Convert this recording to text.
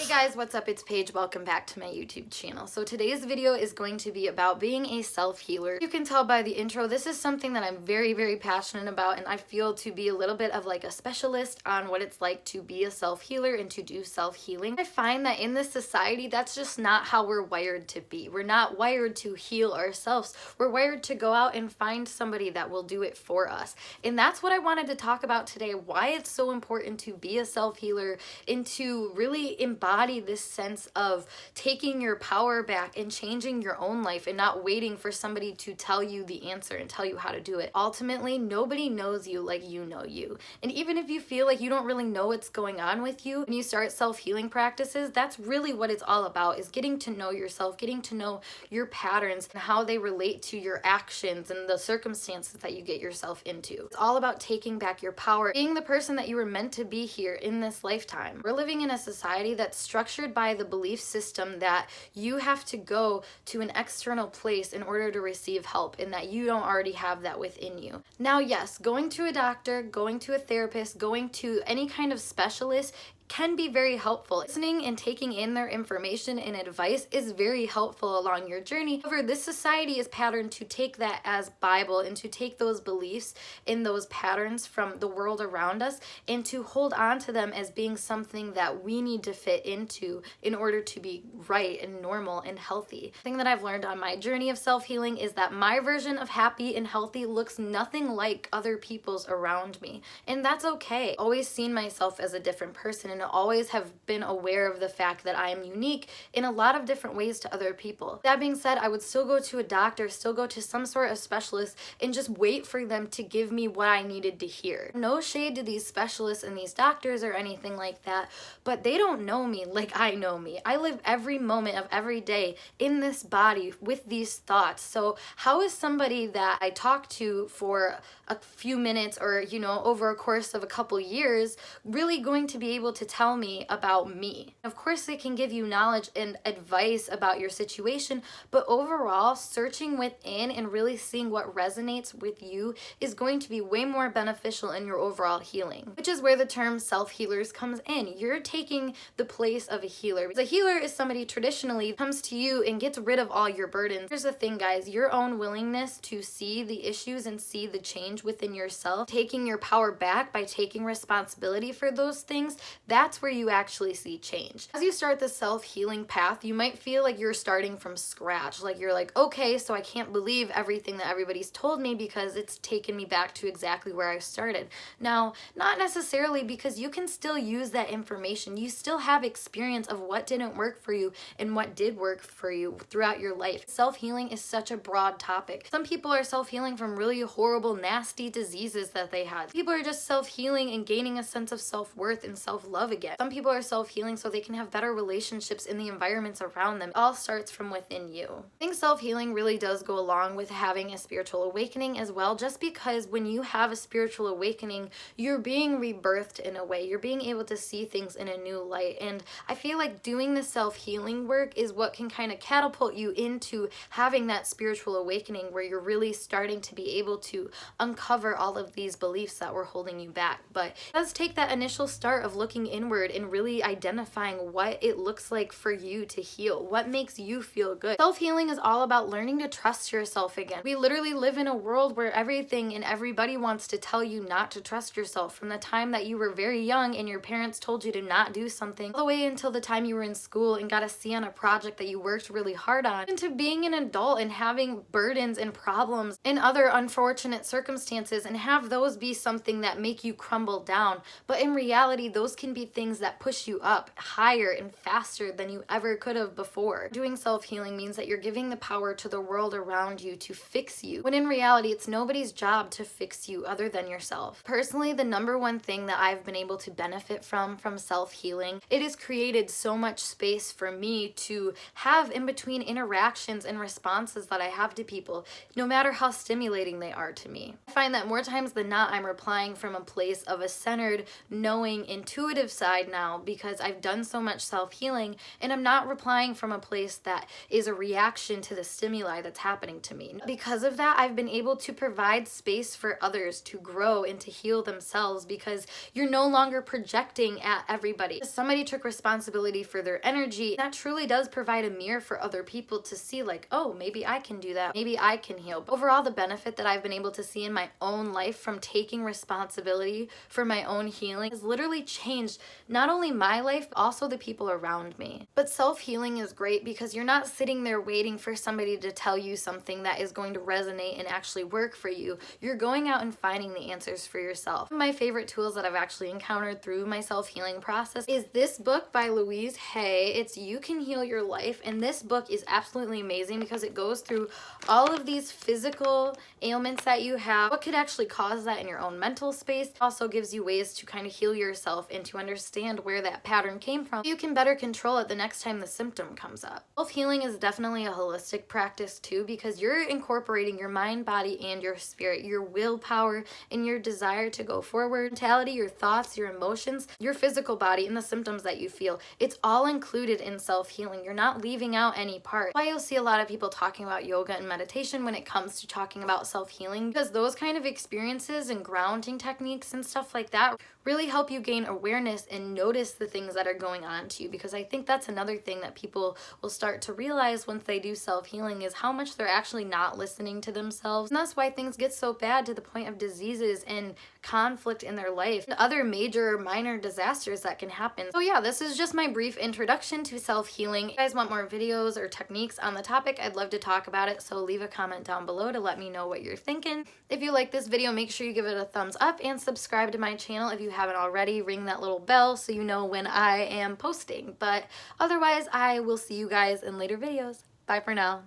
Hey guys, what's up? It's Paige. Welcome back to my YouTube channel. So today's video is going to be about being a self-healer. You can tell by the intro, this is something that I'm very passionate about, and I feel to be a little bit of like a specialist on what it's like to be a self-healer and to do self-healing. I find that in this society, that's just not how we're wired to be. We're not wired to heal ourselves. We're wired to go out and find somebody that will do it for us. And that's what I wanted to talk about today, why it's so important to be a self-healer and to really embody this sense of taking your power back and changing your own life and not waiting for somebody to tell you the answer and tell you how to do it. Ultimately, nobody knows you like you know you. And even if you feel like you don't really know what's going on with you, when you start self-healing practices, that's really what it's all about, is getting to know yourself, getting to know your patterns and how they relate to your actions and the circumstances that you get yourself into. It's all about taking back your power, being the person that you were meant to be here in this lifetime. We're living in a society that's structured by the belief system that you have to go to an external place in order to receive help and that you don't already have that within you. Now, yes, going to a doctor, going to a therapist, going to any kind of specialist can be very helpful. Listening and taking in their information and advice is very helpful along your journey. However, this society is patterned to take that as Bible and to take those beliefs and those patterns from the world around us and to hold on to them as being something that we need to fit into in order to be right and normal and healthy. The thing that I've learned on my journey of self-healing is that my version of happy and healthy looks nothing like other people's around me, and that's okay. I've always seen myself as a different person and always have been aware of the fact that I am unique in a lot of different ways to other people. That being said, I would still go to a doctor, still go to some sort of specialist, and just wait for them to give me what I needed to hear. No shade to these specialists and these doctors or anything like that, but they don't know me like I know me. I live every moment of every day in this body with these thoughts. So how is somebody that I talk to for a few minutes or, over a course of a couple years really going to be able to tell me about me? Of course, they can give you knowledge and advice about your situation, but overall, searching within and really seeing what resonates with you is going to be way more beneficial in your overall healing, which is where the term self-healers comes in. You're taking the place of a healer. A healer is somebody traditionally comes to you and gets rid of all your burdens. Here's the thing, guys, your own willingness to see the issues and see the change within yourself, taking your power back by taking responsibility for those things, that's where you actually see change. As you start the self-healing path, you might feel like you're starting from scratch. Like you're like, okay, so I can't believe everything that everybody's told me because it's taken me back to exactly where I started. Now, not necessarily, because you can still use that information. You still have experience of what didn't work for you and what did work for you throughout your life. Self-healing is such a broad topic. Some people are self-healing from really horrible, nasty diseases that they had. People are just self-healing and gaining a sense of self-worth and self-love again. Some people are self-healing so they can have better relationships in the environments around them. It all starts from within you. I think self-healing really does go along with having a spiritual awakening as well, just because when you have a spiritual awakening, you're being rebirthed in a way. You're being able to see things in a new light. And I feel like doing the self-healing work is what can kind of catapult you into having that spiritual awakening where you're really starting to be able to uncover all of these beliefs that were holding you back. But it does take that initial start of looking inward and really identifying what it looks like for you to heal, what makes you feel good. Self-healing is all about learning to trust yourself again. We literally live in a world where everything and everybody wants to tell you not to trust yourself, from the time that you were very young and your parents told you to not do something, all the way until the time you were in school and got a C on a project that you worked really hard on, into being an adult and having burdens and problems and other unfortunate circumstances and have those be something that make you crumble down. But in reality, those can be things that push you up higher and faster than you ever could have before. Doing self-healing means that you're giving the power to the world around you to fix you, when in reality, it's nobody's job to fix you other than yourself. Personally, the number one thing that I've been able to benefit from self-healing, it has created so much space for me to have in between interactions and responses that I have to people, no matter how stimulating they are to me. I find that more times than not, I'm replying from a place of a centered, knowing, intuitive receptive side now because I've done so much self-healing, and I'm not replying from a place that is a reaction to the stimuli that's happening to me. Because of that, I've been able to provide space for others to grow and to heal themselves, because you're no longer projecting at everybody. Somebody took responsibility for their energy. That truly does provide a mirror for other people to see, like, oh, maybe I can do that. Maybe I can heal. But overall, the benefit that I've been able to see in my own life from taking responsibility for my own healing has literally changed not only my life, but also the people around me. But self-healing is great because you're not sitting there waiting for somebody to tell you something that is going to resonate and actually work for you. You're going out and finding the answers for yourself. One of my favorite tools that I've actually encountered through my self-healing process is this book by Louise Hay. It's You Can Heal Your Life, and this book is absolutely amazing because it goes through all of these physical ailments that you have, what could actually cause that in your own mental space. It also gives you ways to kind of heal yourself and to understand where that pattern came from. You can better control it the next time the symptom comes up. Self-healing is definitely a holistic practice too, because you're incorporating your mind, body, and your spirit, your willpower, and your desire to go forward, mentality, your thoughts, your emotions, your physical body, and the symptoms that you feel. It's all included in self-healing. You're not leaving out any part. Why you'll see a lot of people talking about yoga and meditation when it comes to talking about self-healing, because those kind of experiences and grounding techniques and stuff like that really help you gain awareness and notice the things that are going on to you, because I think that's another thing that people will start to realize once they do self-healing is how much they're actually not listening to themselves. And that's why things get so bad to the point of diseases and conflict in their life and other major or minor disasters that can happen. So yeah, this is just my brief introduction to self-healing. If you guys want more videos or techniques on the topic, I'd love to talk about it, so leave a comment down below to let me know what you're thinking. If you like this video, make sure you give it a thumbs up and subscribe to my channel if you haven't already. Ring that little bell so you know when I am posting. But otherwise, I will see you guys in later videos. Bye for now.